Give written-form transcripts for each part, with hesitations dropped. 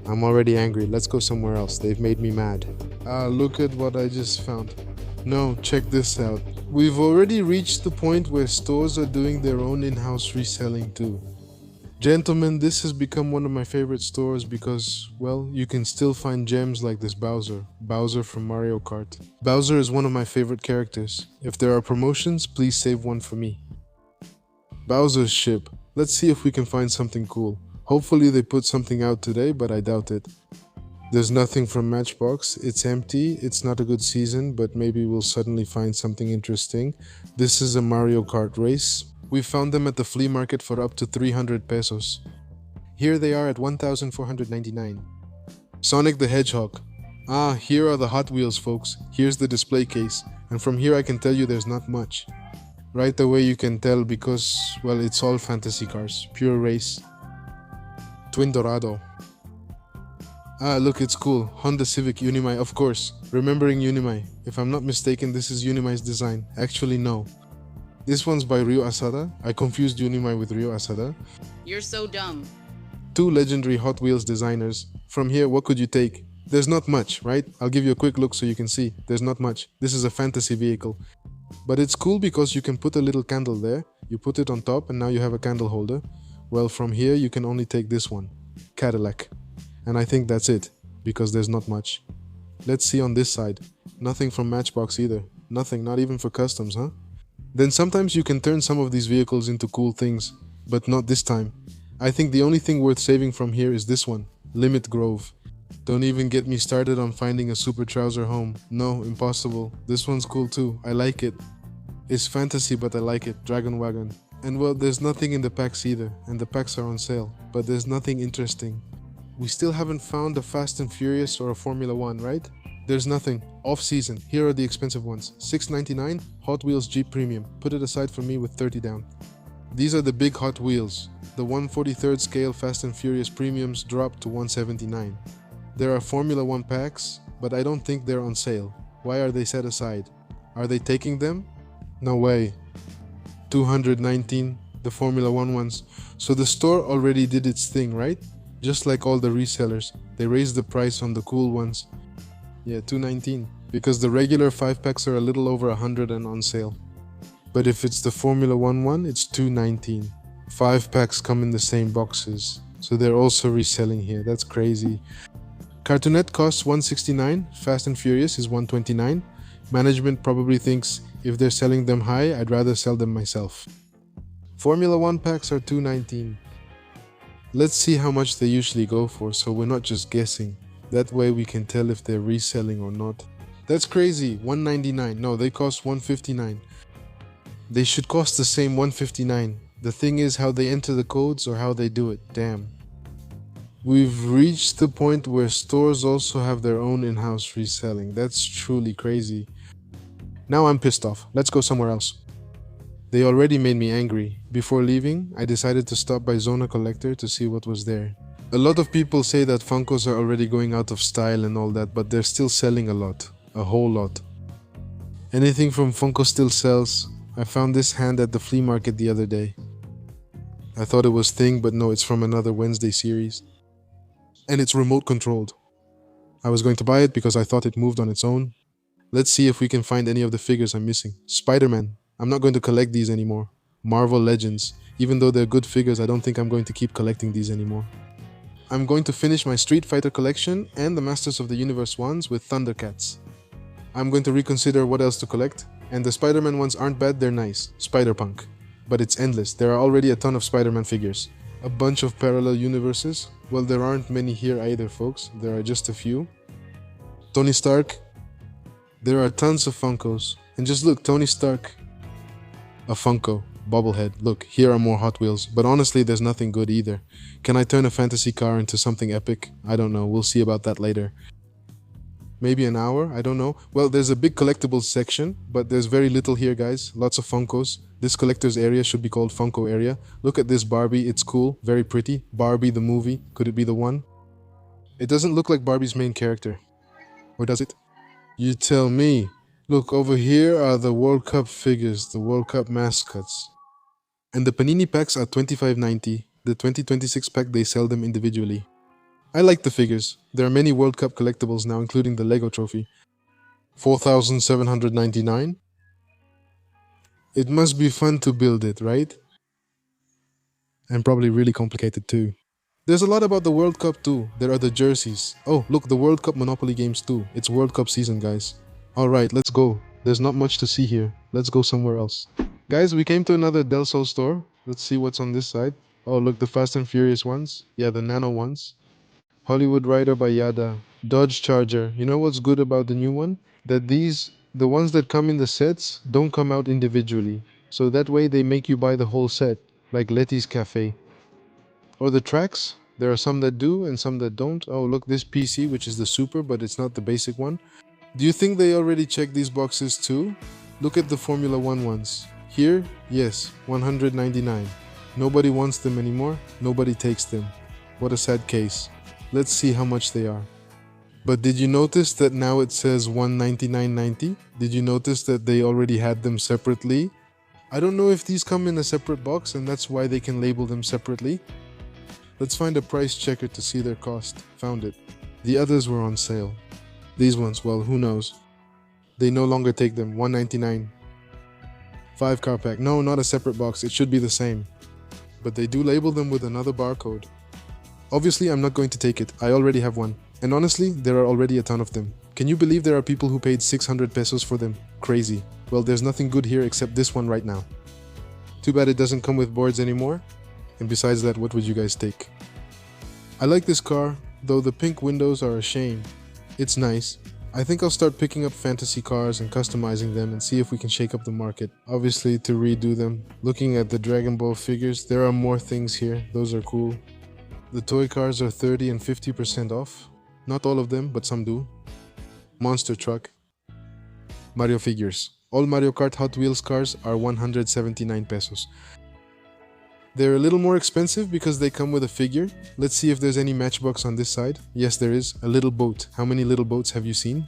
I'm already angry. Let's go somewhere else. They've made me mad. Ah, look at what I just found. No, check this out. We've already reached the point where stores are doing their own in-house reselling too. Gentlemen, this has become one of my favorite stores because, well, you can still find gems like this Bowser from Mario Kart. Bowser is one of my favorite characters. If there are promotions, please save one for me. Bowser's ship. Let's see if we can find something cool. Hopefully they put something out today, but I doubt it. There's nothing from Matchbox. It's empty. It's not a good season, but maybe we'll suddenly find something interesting. This is a Mario Kart race. We found them at the flea market for up to 300 pesos. Here they are at 1,499. Sonic the Hedgehog. Ah, here are the Hot Wheels, folks. Here's the display case. And from here I can tell you there's not much. Right away you can tell because, well, it's all fantasy cars. Pure race. Twin Dorado. Ah, look, it's cool. Honda Civic Unimai, of course. Remembering Unimai. If I'm not mistaken, this is Unimai's design. Actually, no. This one's by Ryo Asada. I confused Unimai with Ryo Asada. You're so dumb. Two legendary Hot Wheels designers. From here, what could you take? There's not much, right? I'll give you a quick look so you can see. There's not much. This is a fantasy vehicle. But it's cool because you can put a little candle there. You put it on top and now you have a candle holder. Well, from here, you can only take this one. Cadillac. And I think that's it, because there's not much. Let's see on this side. Nothing from Matchbox either. Nothing, not even for customs, huh? Then sometimes you can turn some of these vehicles into cool things, but not this time. I think the only thing worth saving from here is this one, Limit Grove. Don't even get me started on finding a Super Trouser home. No, impossible. This one's cool too. I like it. It's fantasy, but I like it. Dragon Wagon. And well, there's nothing in the packs either, and the packs are on sale, but there's nothing interesting. We still haven't found a Fast and Furious or a Formula 1, right? There's nothing. Off-season. Here are the expensive ones. $6.99, Hot Wheels Jeep Premium. Put it aside for me with 30 down. These are the big Hot Wheels. The 1/43rd scale Fast and Furious Premiums dropped to $179. There are Formula 1 packs, but I don't think they're on sale. Why are they set aside? Are they taking them? No way. 219, the Formula 1 ones. So the store already did its thing, right? Just like all the resellers, they raised the price on the cool ones. Yeah, 219. Because the regular 5 packs are a little over 100 and on sale. But if it's the Formula 1 one, it's 219. 5 packs come in the same boxes. So they're also reselling here. That's crazy. Cartoonette costs 169. Fast and Furious is 129. Management probably thinks if they're selling them high, I'd rather sell them myself. Formula 1 packs are 219. Let's see how much they usually go for, so we're not just guessing. That way we can tell if they're reselling or not. That's crazy, 199. No, they cost 159. They should cost the same 159. The thing is how they enter the codes or how they do it, damn. We've reached the point where stores also have their own in-house reselling. That's truly crazy. Now I'm pissed off. Let's go somewhere else. They already made me angry. Before leaving, I decided to stop by Zona Collector to see what was there. A lot of people say that Funkos are already going out of style and all that, but they're still selling a lot. A whole lot. Anything from Funko still sells. I found this hand at the flea market the other day. I thought it was Thing, but no, it's from another Wednesday series. And it's remote controlled. I was going to buy it because I thought it moved on its own. Let's see if we can find any of the figures I'm missing. Spider-Man. I'm not going to collect these anymore. Marvel Legends. Even though they're good figures, I don't think I'm going to keep collecting these anymore. I'm going to finish my Street Fighter collection and the Masters of the Universe ones with Thundercats. I'm going to reconsider what else to collect. And the Spider-Man ones aren't bad, they're nice. Spider-Punk. But it's endless. There are already a ton of Spider-Man figures. A bunch of parallel universes. Well, there aren't many here either, folks. There are just a few. Tony Stark. There are tons of Funkos. And just look, Tony Stark. A Funko. Bobblehead. Look, here are more Hot Wheels. But honestly, there's nothing good either. Can I turn a fantasy car into something epic? I don't know. We'll see about that later. Maybe an hour? I don't know. Well, there's a big collectibles section, but there's very little here, guys. Lots of Funkos. This collector's area should be called Funko area. Look at this Barbie. It's cool. Very pretty. Barbie the movie. Could it be the one? It doesn't look like Barbie's main character. Or does it? You tell me. Look, over here are the World Cup figures, the World Cup mascots. And the Panini packs are $25.90. The 2026 pack, they sell them individually. I like the figures. There are many World Cup collectibles now, including the Lego trophy. 4,799. It must be fun to build it, right? And probably really complicated too. There's a lot about the World Cup too. There are the jerseys. Oh, look, the World Cup Monopoly games too. It's World Cup season, guys. Alright, let's go. There's not much to see here. Let's go somewhere else. Guys, we came to another Del Sol store. Let's see what's on this side. Oh, look, the Fast and Furious ones. Yeah, the Nano ones. Hollywood Rider by Yada. Dodge Charger. You know what's good about the new one? That the ones that come in the sets, don't come out individually. So that way they make you buy the whole set. Like Letty's Cafe. Or the tracks. There are some that do and some that don't. Oh, look, this PC, which is the super, but it's not the basic one. Do you think they already checked these boxes too? Look at the Formula 1 ones. Here, yes, 199. Nobody wants them anymore. Nobody takes them. What a sad case. Let's see how much they are. But did you notice that now it says 199.90? Did you notice that they already had them separately? I don't know if these come in a separate box and that's why they can label them separately. Let's find a price checker to see their cost. Found it. The others were on sale. These ones, well, who knows? They no longer take them. 199. 5 car pack. No, not a separate box. It should be the same. But they do label them with another barcode. Obviously, I'm not going to take it. I already have one. And honestly, there are already a ton of them. Can you believe there are people who paid 600 pesos for them? Crazy. Well, there's nothing good here except this one right now. Too bad it doesn't come with boards anymore. And besides that, what would you guys take? I like this car, though the pink windows are a shame. It's nice. I think I'll start picking up fantasy cars and customizing them and see if we can shake up the market. Obviously, to redo them. Looking at the Dragon Ball figures, there are more things here. Those are cool. The toy cars are 30 and 50% off. Not all of them, but some do. Monster truck. Mario figures. All Mario Kart Hot Wheels cars are 179 pesos. They're a little more expensive because they come with a figure. Let's see if there's any Matchbox on this side. Yes, there is. A little boat. How many little boats have you seen?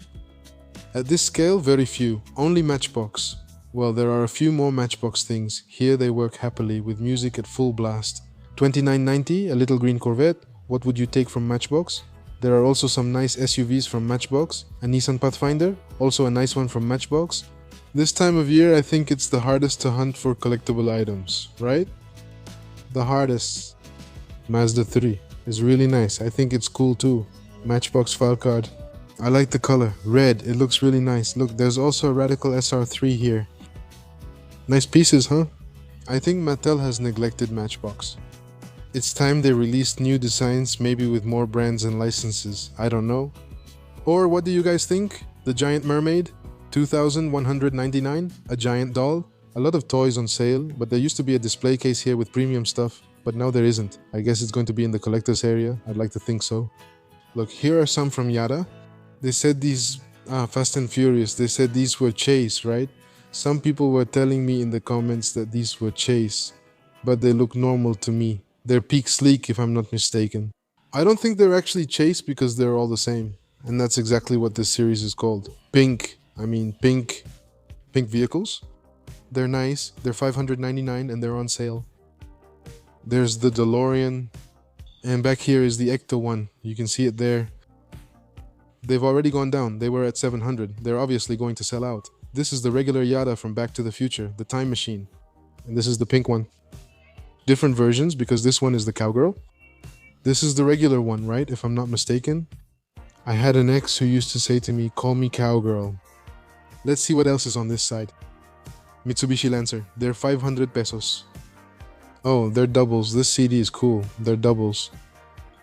At this scale, very few. Only Matchbox. Well, there are a few more Matchbox things. Here they work happily with music at full blast. 29.90, a little green Corvette. What would you take from Matchbox? There are also some nice SUVs from Matchbox. A Nissan Pathfinder, also a nice one from Matchbox. This time of year, I think it's the hardest to hunt for collectible items, right? The hardest. Mazda 3 is really nice. I think it's cool too. Matchbox file card. I like the color. Red. It looks really nice. Look, there's also a Radical SR3 here. Nice pieces, huh? I think Mattel has neglected Matchbox. It's time they released new designs, maybe with more brands and licenses. I don't know. Or what do you guys think? The Giant Mermaid? 2,199? A giant doll? A lot of toys on sale, but there used to be a display case here with premium stuff, but now there isn't. I guess it's going to be in the collector's area. I'd like to think so. Look, here are some from Yada. They said these... Fast and Furious. They said these were Chase, right? Some people were telling me in the comments that these were Chase, but they look normal to me. They're Peak Sleek if I'm not mistaken. I don't think they're actually Chase because they're all the same. And that's exactly what this series is called. Pink vehicles. They're nice, they're 599 and they're on sale. There's the DeLorean. And back here is the Ecto one. You can see it there. They've already gone down. They were at 700. They're obviously going to sell out. This is the regular Yada from Back to the Future, the Time Machine. And this is the pink one. Different versions because this one is the cowgirl. This is the regular one, right? If I'm not mistaken. I had an ex who used to say to me, "Call me cowgirl." Let's see what else is on this side. Mitsubishi Lancer. They're 500 pesos. Oh, they're doubles. This CD is cool. They're doubles.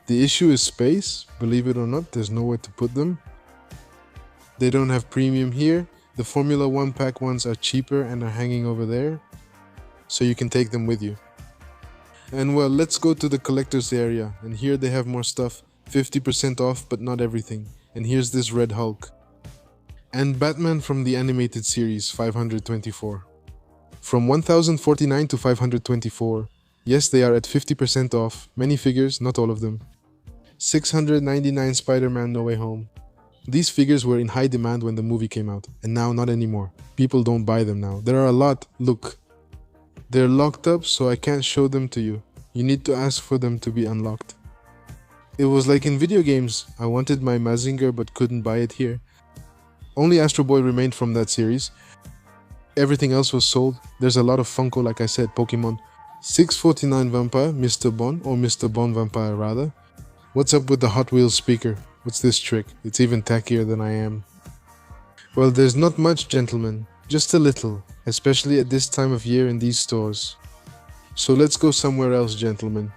The issue is space. Believe it or not, there's nowhere to put them. They don't have premium here. The Formula 1 pack ones are cheaper and are hanging over there. So you can take them with you. And well, let's go to the collector's area. And here they have more stuff. 50% off, but not everything. And here's this Red Hulk. And Batman from the animated series, 524. From 1049 to 524. Yes, they are at 50% off. Many figures, not all of them. 699 Spider-Man No Way Home. These figures were in high demand when the movie came out, and now not anymore. People don't buy them now. There are a lot. Look. They're locked up, so I can't show them to you. You need to ask for them to be unlocked. It was like in video games. I wanted my Mazinger but couldn't buy it here. Only Astro Boy remained from that series. Everything else was sold. There's a lot of Funko, like I said, Pokemon. 649 Vampire, Mr. Bon, or Mr. Bon Vampire rather. What's up with the Hot Wheels speaker? What's this trick? It's even tackier than I am. Well, there's not much, gentlemen. Just a little, especially at this time of year in these stores. So let's go somewhere else, gentlemen.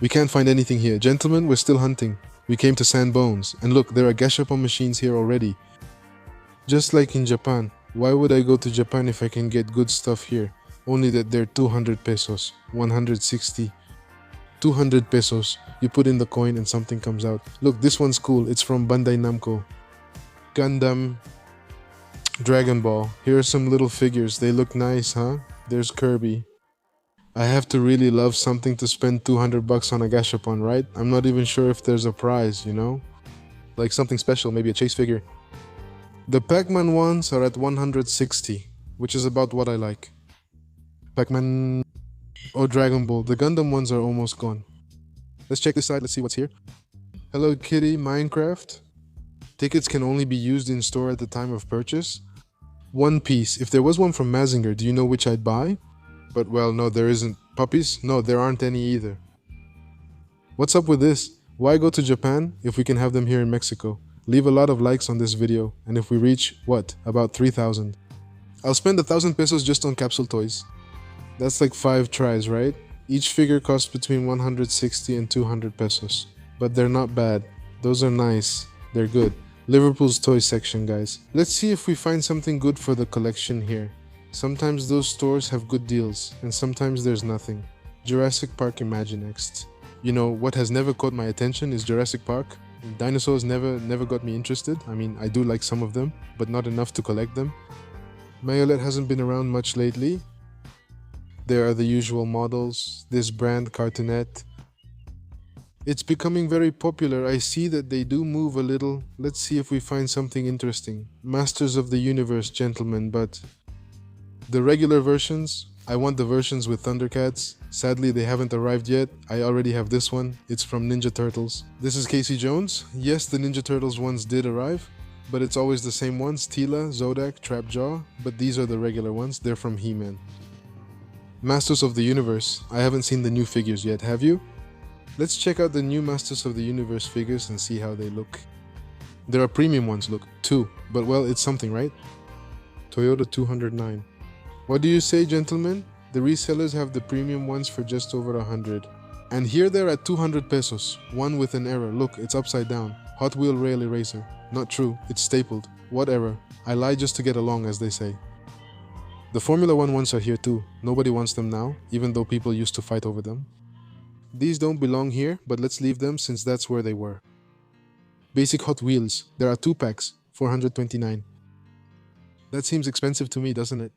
We can't find anything here. Gentlemen, we're still hunting. We came to Sand Bones. And look, there are Gashapon machines here already. Just like in Japan. Why would I go to Japan if I can get good stuff here? Only that they're 200 pesos, 160, 200 pesos. You put in the coin and something comes out. Look, this one's cool. It's from Bandai Namco. Gundam, Dragon Ball. Here are some little figures. They look nice, huh? There's Kirby. I have to really love something to spend 200 bucks on a Gashapon, right? I'm not even sure if there's a prize, you know? Like something special, maybe a chase figure. The Pac-Man ones are at 160, which is about what I like. Pac-Man or Dragon Ball. The Gundam ones are almost gone. Let's check this side, let's see what's here. Hello Kitty, Minecraft. Tickets can only be used in store at the time of purchase. One Piece. If there was one from Mazinger, do you know which I'd buy? But well, no, there isn't. Puppies? No, there aren't any either. What's up with this? Why go to Japan if we can have them here in Mexico? Leave a lot of likes on this video, and if we reach, what, about 3,000? I'll spend 1,000 pesos just on capsule toys. That's like 5 tries, right? Each figure costs between 160 and 200 pesos. But they're not bad. Those are nice. They're good. Liverpool's toy section, guys. Let's see if we find something good for the collection here. Sometimes those stores have good deals, and sometimes there's nothing. Jurassic Park Imaginext. You know, what has never caught my attention is Jurassic Park. Dinosaurs never got me interested. I mean, I do like some of them, but not enough to collect them. Mayolet hasn't been around much lately. There are the usual models. This brand, Cartoonette. It's becoming very popular. I see that they do move a little. Let's see if we find something interesting. Masters of the Universe, gentlemen, but the regular versions, I want the versions with Thundercats. Sadly, they haven't arrived yet. I already have this one. It's from Ninja Turtles. This is Casey Jones. Yes, the Ninja Turtles ones did arrive, but it's always the same ones. Tila, Zodak, Trapjaw, but these are the regular ones. They're from He-Man. Masters of the Universe. I haven't seen the new figures yet, have you? Let's check out the new Masters of the Universe figures and see how they look. There are premium ones, look, 2, but well, it's something, right? Toyota 209. What do you say, gentlemen? The resellers have the premium ones for just over 100. And here they're at 200 pesos, one with an error. Look, it's upside down. Hot Wheel Rail Eraser. Not true, it's stapled. What error? I lie just to get along, as they say. The Formula 1 ones are here too. Nobody wants them now, even though people used to fight over them. These don't belong here, but let's leave them since that's where they were. Basic Hot Wheels. There are 2 packs, 429. That seems expensive to me, doesn't it?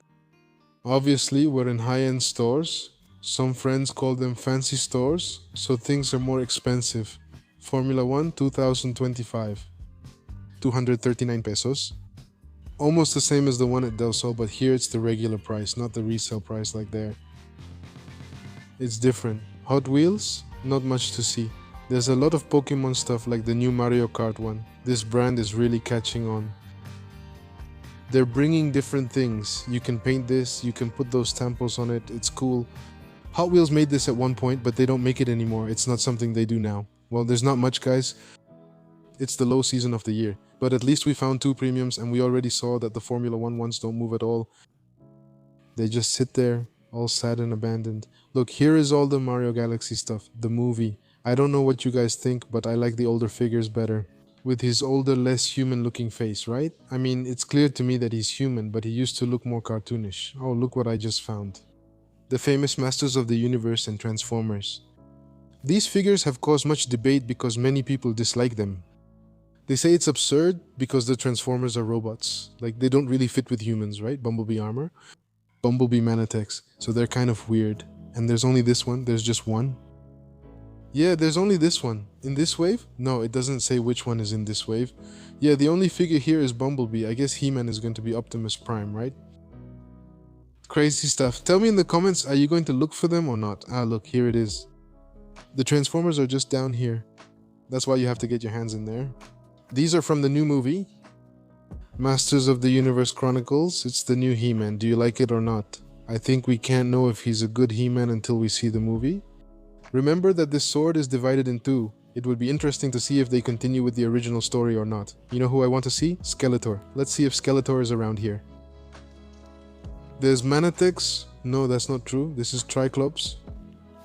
Obviously, we're in high-end stores. Some friends call them fancy stores, so things are more expensive. Formula 1, 2025. 239 pesos. Almost the same as the one at Del Sol, but here it's the regular price, not the resale price like there. It's different. Hot Wheels? Not much to see. There's a lot of Pokemon stuff like the new Mario Kart one. This brand is really catching on. They're bringing different things. You can paint this, you can put those tampos on it, it's cool. Hot Wheels made this at one point, but they don't make it anymore. It's not something they do now. Well, there's not much, guys. It's the low season of the year. But at least we found 2 premiums, and we already saw that the Formula 1 ones don't move at all. They just sit there, all sad and abandoned. Look, here is all the Mario Galaxy stuff, the movie. I don't know what you guys think, but I like the older figures better. With his older, less human-looking face, right? I mean, it's clear to me that he's human, but he used to look more cartoonish. Oh, look what I just found. The famous Masters of the Universe and Transformers. These figures have caused much debate because many people dislike them. They say it's absurd because the Transformers are robots. Like, they don't really fit with humans, right? Bumblebee armor. Bumblebee Manatechs. So they're kind of weird. And there's only this one. There's just one. Yeah, there's only this one. In this wave? No, it doesn't say which one is in this wave. Yeah, the only figure here is Bumblebee. I guess He-Man is going to be Optimus Prime, right? Crazy stuff. Tell me in the comments, are you going to look for them or not? Ah, look, here it is. The Transformers are just down here. That's why you have to get your hands in there. These are from the new movie, Masters of the Universe Chronicles. It's the new He-Man. Do you like it or not? I think we can't know if he's a good He-Man until we see the movie. Remember that this sword is divided in two. It would be interesting to see if they continue with the original story or not. You know who I want to see? Skeletor. Let's see if Skeletor is around here. There's Manatix. No, that's not true. This is Triclops.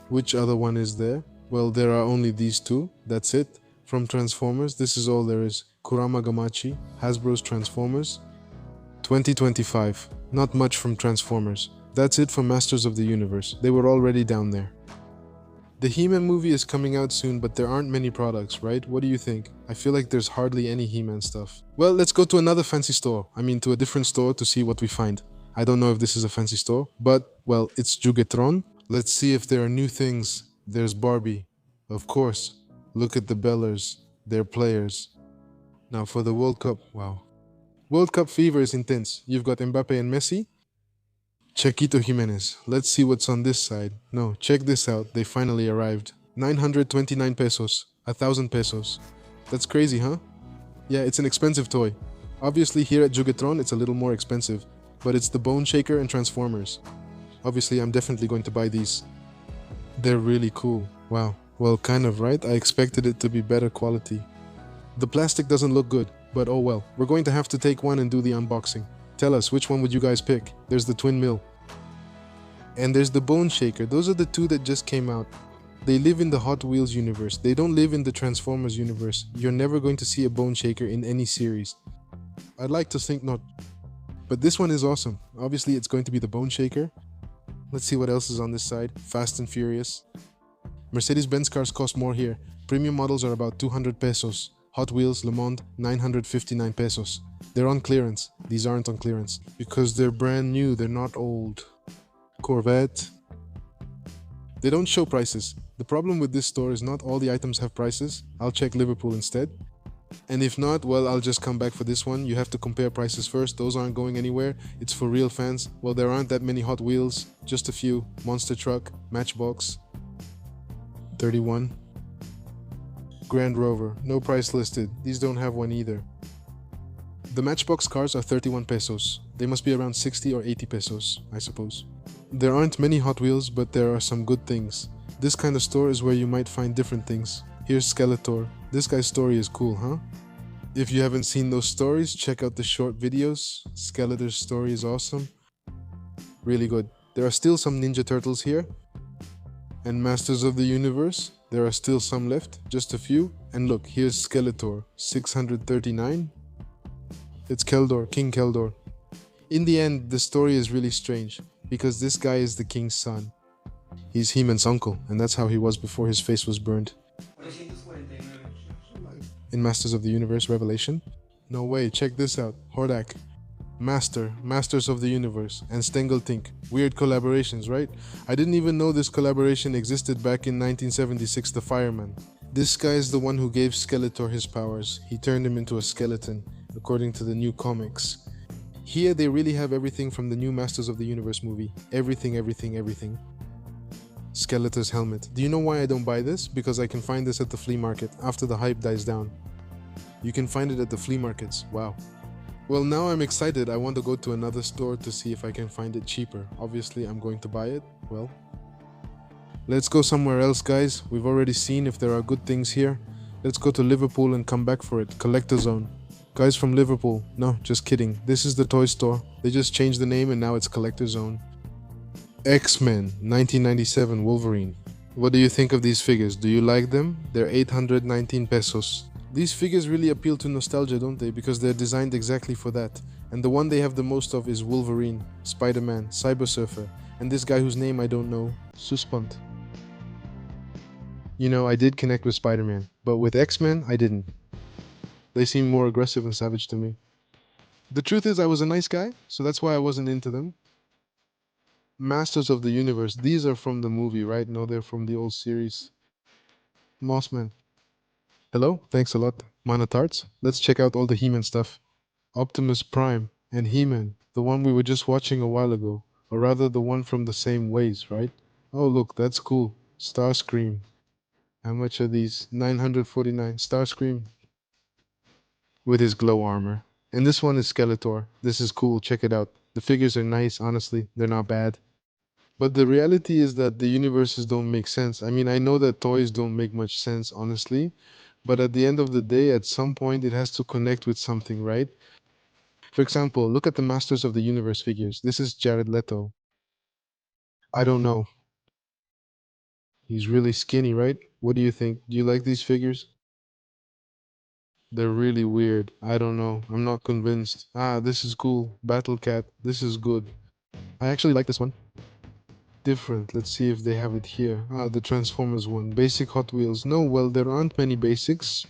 Which other one is there? Well, there are only these two. That's it. From Transformers, this is all there is. Kurama Gamachi, Hasbro's Transformers. 2025. Not much from Transformers. That's it for Masters of the Universe. They were already down there. The He-Man movie is coming out soon, but there aren't many products, right? What do you think? I feel like there's hardly any He-Man stuff. Well, let's go to another fancy store. I mean, to a different store to see what we find. I don't know if this is a fancy store, but, well, it's Juguetrón. Let's see if there are new things. There's Barbie. Of course. Look at the Bellers. They're players. Now for the World Cup, wow. World Cup fever is intense. You've got Mbappe and Messi. Chiquito Jimenez. Let's see what's on this side. No, check this out. They finally arrived. 929 pesos. 1,000 pesos. That's crazy, huh? Yeah, it's an expensive toy. Obviously here at Juguetrón it's a little more expensive, but it's the Bone Shaker and Transformers. Obviously I'm definitely going to buy these. They're really cool. Wow. Well, kind of, right? I expected it to be better quality. The plastic doesn't look good, but oh well. We're going to have to take one and do the unboxing. Tell us, which one would you guys pick? There's the Twin Mill. And there's the Bone Shaker. Those are the two that just came out. They live in the Hot Wheels universe. They don't live in the Transformers universe. You're never going to see a Bone Shaker in any series. I'd like to think not. But this one is awesome. Obviously, it's going to be the Bone Shaker. Let's see what else is on this side. Fast and Furious. Mercedes-Benz cars cost more here. Premium models are about 200 pesos. Hot Wheels, Le Monde, 959 pesos. They're on clearance. These aren't on clearance. Because they're brand new, they're not old. Corvette. They don't show prices. The problem with this store is not all the items have prices. I'll check Liverpool instead. And if not, well, I'll just come back for this one. You have to compare prices first. Those aren't going anywhere. It's for real fans. Well, there aren't that many Hot Wheels. Just a few. Monster Truck, Matchbox. 31. Grand Rover, no price listed. These don't have one either. The Matchbox cars are 31 pesos. They must be around 60 or 80 pesos, I suppose. There aren't many Hot Wheels, but there are some good things. This kind of store is where you might find different things. Here's Skeletor. This guy's story is cool, huh? If you haven't seen those stories, check out the short videos. Skeletor's story is awesome. Really good. There are still some Ninja Turtles here. And Masters of the Universe. There are still some left, just a few. And look, here's Skeletor, 639. It's Keldor, King Keldor. In the end, the story is really strange, because this guy is the king's son. He's He-Man's uncle, and that's how he was before his face was burned. In Masters of the Universe Revelation? No way, check this out. Hordak. Masters of the Universe, and Stengeltink. Weird collaborations, right? I didn't even know this collaboration existed back in 1976, The Fireman. This guy is the one who gave Skeletor his powers. He turned him into a skeleton, according to the new comics. Here they really have everything from the new Masters of the Universe movie. Everything. Skeletor's helmet. Do you know why I don't buy this? Because I can find this at the flea market after the hype dies down. You can find it at the flea markets. Wow. Well, now I'm excited. I want to go to another store to see if I can find it cheaper. Obviously, I'm going to buy it. Well, let's go somewhere else, guys. We've already seen if there are good things here. Let's go to Liverpool and come back for it. Collector Zone. Guys from Liverpool. No, just kidding. This is the toy store. They just changed the name and now it's Collector Zone. X-Men 1997 Wolverine. What do you think of these figures? Do you like them? They're 819 pesos. These figures really appeal to nostalgia, don't they? Because they're designed exactly for that. And the one they have the most of is Wolverine, Spider-Man, Cyber Surfer, and this guy whose name I don't know, Suspant. You know, I did connect with Spider-Man, but with X-Men, I didn't. They seem more aggressive and savage to me. The truth is I was a nice guy, so that's why I wasn't into them. Masters of the Universe, these are from the movie, right? No, they're from the old series. Mossman. Hello, thanks a lot. Mana Tarts. Let's check out all the He-Man stuff. Optimus Prime and He-Man, the one we were just watching a while ago. Or rather, the one from the same ways, right? Oh, look, that's cool. Starscream. How much are these? 949. Starscream with his glow armor. And this one is Skeletor. This is cool. Check it out. The figures are nice, honestly. They're not bad. But the reality is that the universes don't make sense. I mean, I know that toys don't make much sense, honestly. But at the end of the day, at some point, it has to connect with something, right? For example, look at the Masters of the Universe figures. This is Jared Leto. I don't know. He's really skinny, right? What do you think? Do you like these figures? They're really weird. I don't know. I'm not convinced. Ah, this is cool. Battle Cat. This is good. I actually like this one. Different. Let's see if they have it here. Ah, the Transformers one. Basic Hot Wheels. No, well, there aren't many basics.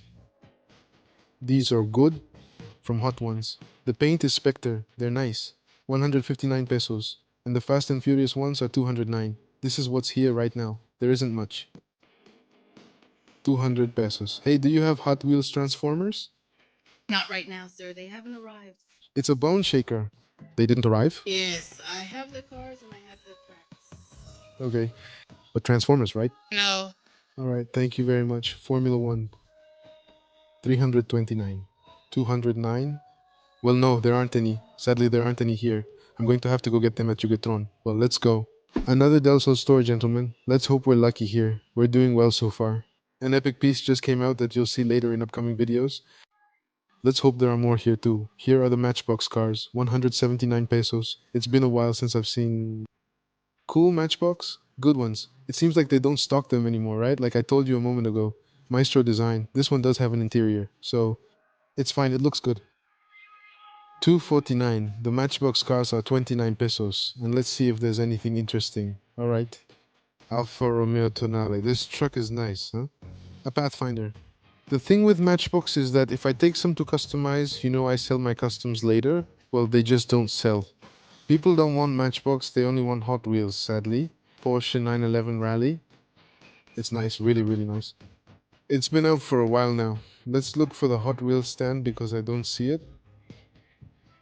These are good from Hot Ones. The paint is Spectre. They're nice. 159 pesos. And the Fast and Furious ones are 209. This is what's here right now. There isn't much. 200 pesos. Hey, do you have Hot Wheels Transformers? Not right now, sir. They haven't arrived. It's a bone shaker. They didn't arrive? Yes, I have the cars and I have the tracks. Okay. But Transformers, right? No. Alright, thank you very much. Formula One. 329. 209. Well, no, there aren't any. Sadly, there aren't any here. I'm going to have to go get them at Juguetrón. Well, let's go. Another Del Sol store, gentlemen. Let's hope we're lucky here. We're doing well so far. An epic piece just came out that you'll see later in upcoming videos. Let's hope there are more here too. Here are the Matchbox cars. 179 pesos. It's been a while since I've seen cool Matchbox. Good ones. It seems like they don't stock them anymore, right? Like I told you a moment ago. Maestro design. This one does have an interior, so it's fine. It looks good. 249. The Matchbox cars are 29 pesos. And let's see if there's anything interesting. Alright. Alfa Romeo Tonale. This truck is nice, huh? A Pathfinder. The thing with Matchbox is that if I take some to customize, you know I sell my customs later, well, they just don't sell. People don't want Matchbox, they only want Hot Wheels, sadly. Porsche 911 Rally. It's nice, really, really nice. It's been out for a while now. Let's look for the Hot Wheels stand because I don't see it.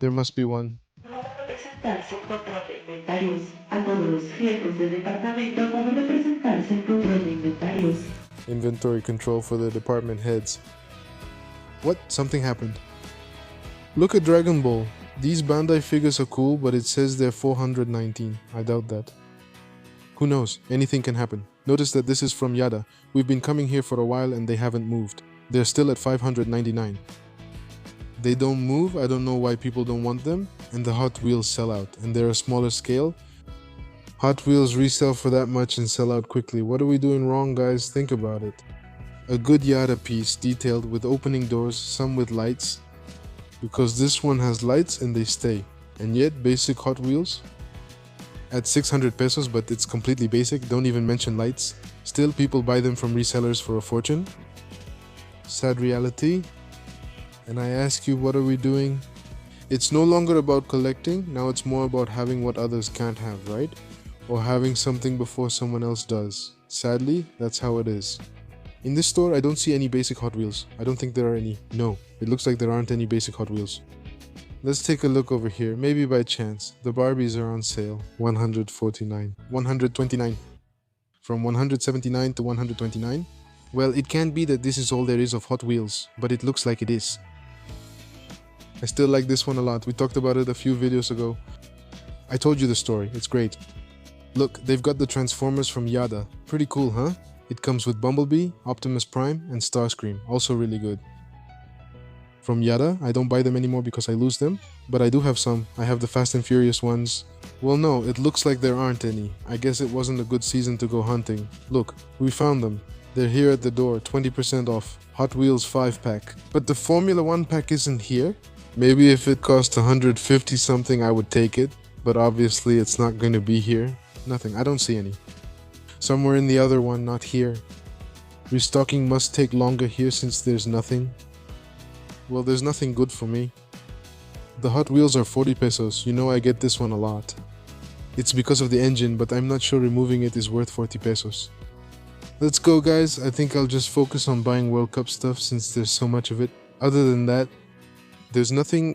There must be one. Presentarse en control de inventarios. A todos los jefes de departamento, favor presentarse en control de inventarios. Inventory control for the department heads. What? Something happened. Look at Dragon Ball. These Bandai figures are cool, but it says they're 419. I doubt that. Who knows? Anything can happen. Notice that this is from Yada. We've been coming here for a while and they haven't moved. They're still at 599. They don't move, I don't know why people don't want them, and the Hot Wheels sell out, and they're a smaller scale. Hot Wheels resell for that much and sell out quickly. What are we doing wrong, guys? Think about it. A good Yada piece, detailed with opening doors, some with lights, because this one has lights and they stay. And yet, basic Hot Wheels at 600 pesos, but it's completely basic, don't even mention lights. Still, people buy them from resellers for a fortune. Sad reality. And I ask you, what are we doing? It's no longer about collecting, now it's more about having what others can't have, right? Or having something before someone else does. Sadly, that's how it is. In this store, I don't see any basic Hot Wheels. I don't think there are any. No, it looks like there aren't any basic Hot Wheels. Let's take a look over here, maybe by chance. The Barbies are on sale. 149. 129. From 179 to 129. Well, it can't be that this is all there is of Hot Wheels, but it looks like it is. I still like this one a lot. We talked about it a few videos ago. I told you the story. It's great. Look, they've got the Transformers from Yada. Pretty cool, huh? It comes with Bumblebee, Optimus Prime, and Starscream. Also really good. From Yada, I don't buy them anymore because I lose them, but I do have some. I have the Fast and Furious ones. Well, no, it looks like there aren't any. I guess it wasn't a good season to go hunting. Look, we found them. They're here at the door, 20% off. Hot Wheels 5-pack. But the Formula 1 pack isn't here? Maybe if it cost 150 something, I would take it. But obviously, it's not going to be here. Nothing. I don't see any. Somewhere in the other one, not here. Restocking must take longer here since there's nothing. Well, there's nothing good for me. The Hot Wheels are 40 pesos. You know I get this one a lot. It's because of the engine, but I'm not sure removing it is worth 40 pesos. Let's go, guys. I think I'll just focus on buying World Cup stuff since there's so much of it. Other than that, there's nothing